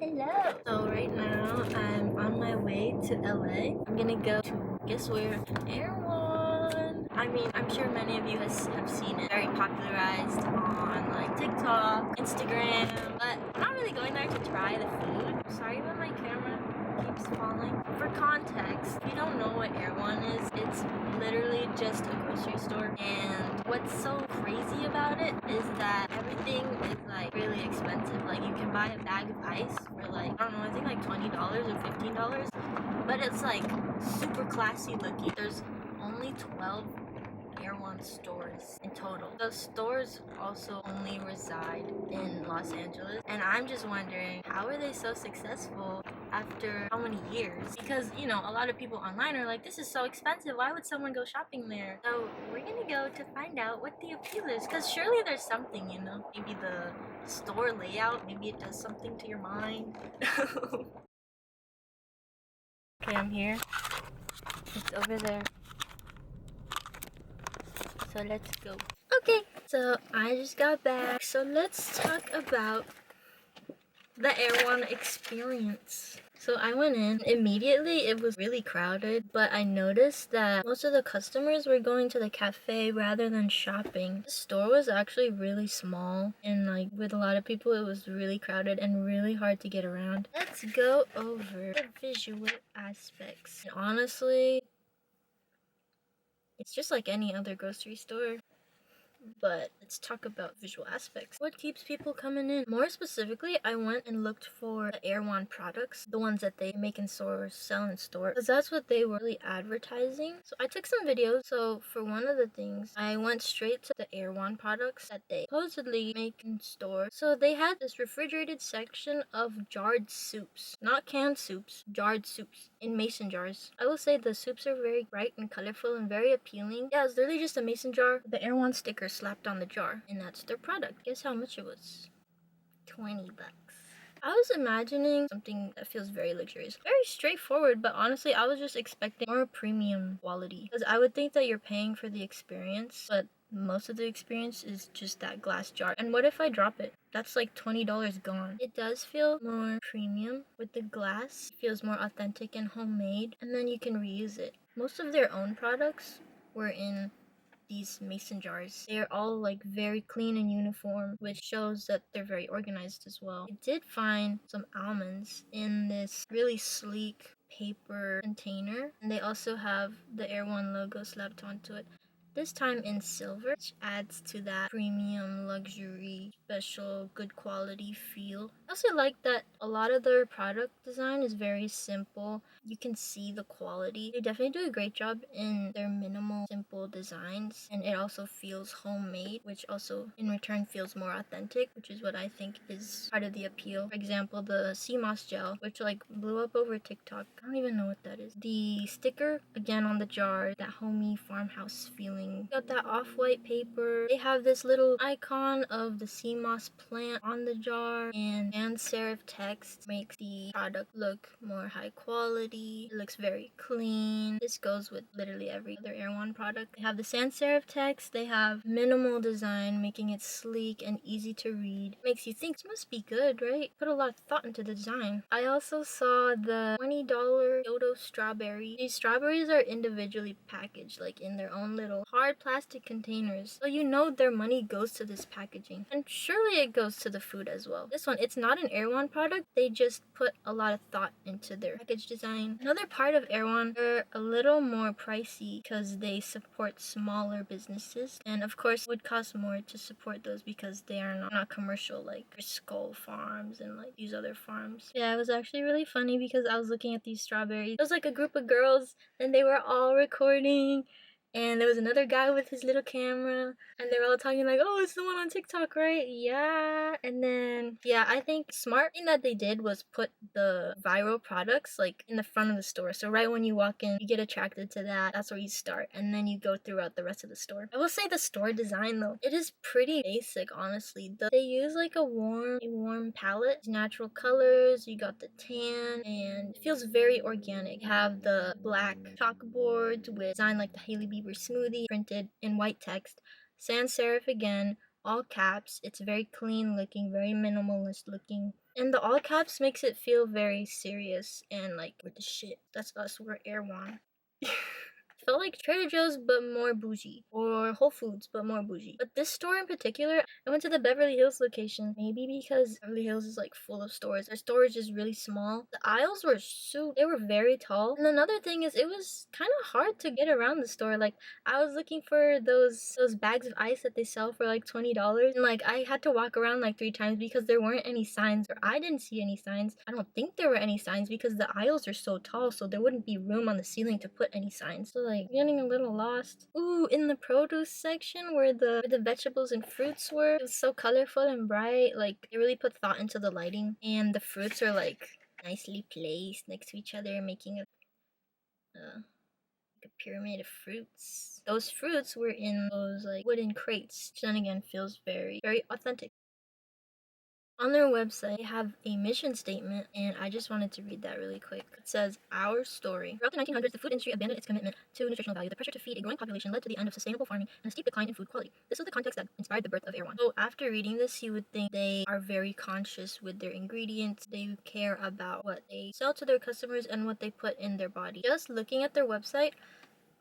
Hello. So right now I'm on my way to LA. I'm gonna go to, guess where? Erewhon. I mean, I'm sure many of you have seen it. Very popularized on like TikTok, Instagram, but I'm not really going there to try the food. Sorry when my camera keeps falling. For context, if you don't know what Erewhon is, it's literally just a grocery store, and what's so crazy about it is that everything is like really expensive. Like you can buy a bag of ice for like, I don't know, I think like $20 or $15, but it's like super classy looking. There's only 12 Erewhon stores in total. Those stores also only reside in Los Angeles, and I'm just wondering, how are they so successful after how many years? Because, you know, a lot of people online are like, this is so expensive, why would someone go shopping there? So we're gonna go to find out what the appeal is, because surely there's something, you know, maybe the store layout, maybe it does something to your mind. Okay, I'm here. It's over there. So let's go. Okay, so I just got back. So let's talk about the Erewhon experience. So I went in. Immediately it was really crowded, but I noticed that most of the customers were going to the cafe rather than shopping. The store was actually really small, and like with a lot of people it was really crowded and really hard to get around. Let's go over the visual aspects. And honestly, it's just like any other grocery store. But let's talk about visual aspects. What keeps people coming in? More specifically, I went and looked for the Erewhon products, the ones that they make in stores, sell in store, because that's what they were really advertising. So I took some videos. So for one of the things, I went straight to the Erewhon products that they supposedly make in store. So they had this refrigerated section of jarred soups, not canned soups, jarred soups in mason jars. I will say the soups are very bright and colorful and very appealing. Yeah, it's literally just a mason jar, the Erewhon sticker slapped on the jar, and that's their product. Guess how much it was? 20 bucks. I was imagining something that feels very luxurious. Very straightforward, but honestly, I was just expecting more premium quality. Because I would think that you're paying for the experience, but most of the experience is just that glass jar. And what if I drop it? That's like $20 gone. It does feel more premium with the glass. It feels more authentic and homemade, and then you can reuse it. Most of their own products were in these mason jars. They're all like very clean and uniform, which shows that they're very organized as well. I did find some almonds in this really sleek paper container, and they also have the Erewhon logo slapped onto it. This time in silver, which adds to that premium, luxury, special, good quality feel. I also like that a lot of their product design is very simple. You can see the quality. They definitely do a great job in their minimal, simple designs, and it also feels homemade, which also in return feels more authentic, which is what I think is part of the appeal. For example, the sea moss gel, which like blew up over TikTok. I don't even know what that is. The sticker, again on the jar, that homey farmhouse feeling. Got that off-white paper. They have this little icon of the sea moss plant on the jar, and sans serif text makes the product look more high quality. It looks very clean. This goes with literally every other Erewhon product. They have the sans serif text. They have minimal design, making it sleek and easy to read. Makes you think this must be good, right? Put a lot of thought into the design. I also saw the $20 Kyoto strawberry. These strawberries are individually packaged, like in their own little hard plastic containers, so you know their money goes to this packaging, and surely it goes to the food as well. This one, it's not an Erewhon product. They just put a lot of thought into their package design. Another part of Erewhon, they're a little more pricey because they support smaller businesses, and of course it would cost more to support those because they are not commercial like Skull Farms and like these other farms. Yeah, it was actually really funny because I was looking at these strawberries. It was like a group of girls, and they were all recording, and there was another guy with his little camera, and they were all talking like, oh, it's the one on TikTok, right? Yeah. And then, yeah, I think smart thing that they did was put the viral products like in the front of the store. So right when you walk in, you get attracted to that. That's where you start, and then you go throughout the rest of the store. I will say the store design though, it is pretty basic, honestly. They use like a warm palette, natural colors. You got the tan, and it feels very organic. You have the black chalkboards with design like the Hailey Bieber smoothie printed in white text. Sans serif again, all caps. It's very clean looking, very minimalist looking. And the all caps makes it feel very serious and like we're the shit. That's us, we're Erewhon. Felt like Trader Joe's but more bougie, or Whole Foods but more bougie. But this store in particular, I went to the Beverly Hills location, maybe because Beverly Hills is like full of stores. Their storage is really small. The aisles were they were very tall. And another thing is it was kind of hard to get around the store. Like I was looking for those bags of ice that they sell for like $20, and like I had to walk around like 3 times because there weren't any signs, or I didn't see any signs. I don't think there were any signs because the aisles are so tall, so there wouldn't be room on the ceiling to put any signs. So like getting a little lost. Ooh, in the produce section where the vegetables and fruits were, it was so colorful and bright. Like they really put thought into the lighting, and the fruits are like nicely placed next to each other, making a pyramid of fruits. Those fruits were in those like wooden crates, which then again feels very, very authentic. On their website, they have a mission statement, and I just wanted to read that really quick. It says, "Our story. Throughout the 1900s, the food industry abandoned its commitment to nutritional value. The pressure to feed a growing population led to the end of sustainable farming and a steep decline in food quality. This was the context that inspired the birth of Erewhon." So after reading this, you would think they are very conscious with their ingredients. They care about what they sell to their customers and what they put in their body. Just looking at their website,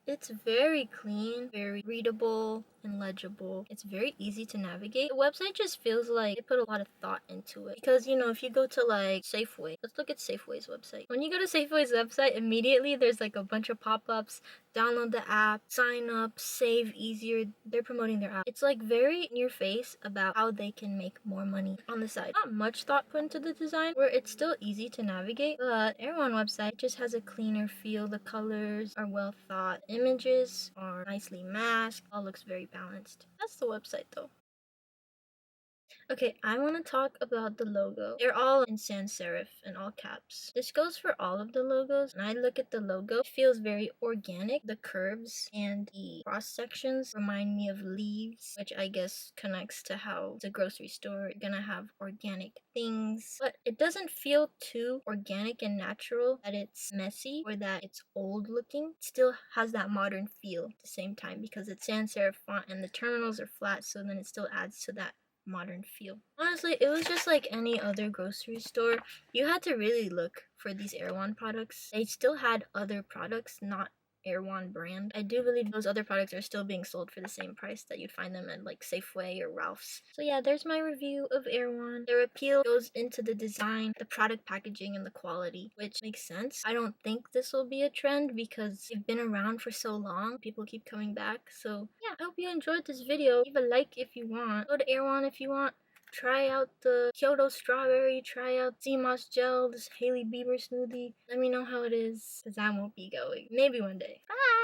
it's very clean, very readable and legible. It's very easy to navigate. The website just feels like they put a lot of thought into it. Because, you know, if you go to like Safeway, let's look at Safeway's website. When you go to Safeway's website, immediately there's like a bunch of pop-ups. Download the app, sign up, save easier. They're promoting their app. It's like very in your face about how they can make more money on the side. Not much thought put into the design, where it's still easy to navigate, but Erewhon website just has a cleaner feel. The colors are well thought. Images are nicely masked. All looks very balanced. That's the website though. Okay, I want to talk about the logo. They're all in sans serif and all caps. This goes for all of the logos. When I look at the logo, it feels very organic. The curves and the cross sections remind me of leaves, which I guess connects to how the grocery store is gonna have organic things. But it doesn't feel too organic and natural that it's messy or that it's old looking. It still has that modern feel at the same time because it's sans serif font and the terminals are flat, so then it still adds to that modern feel. Honestly, it was just like any other grocery store. You had to really look for these Erewhon products. They still had other products, not Erewhon brand. I do believe those other products are still being sold for the same price that you'd find them at like Safeway or Ralph's. So yeah, there's my review of Erewhon. Their appeal goes into the design, the product packaging, and the quality, which makes sense. I don't think this will be a trend because they've been around for so long. People keep coming back. So yeah, I hope you enjoyed this video. Leave a like if you want. Go to Erewhon if you want. Try out the Kyoto strawberry, try out sea moss gel, this Hailey Bieber smoothie. Let me know how it is, because I won't be going. Maybe one day. Bye!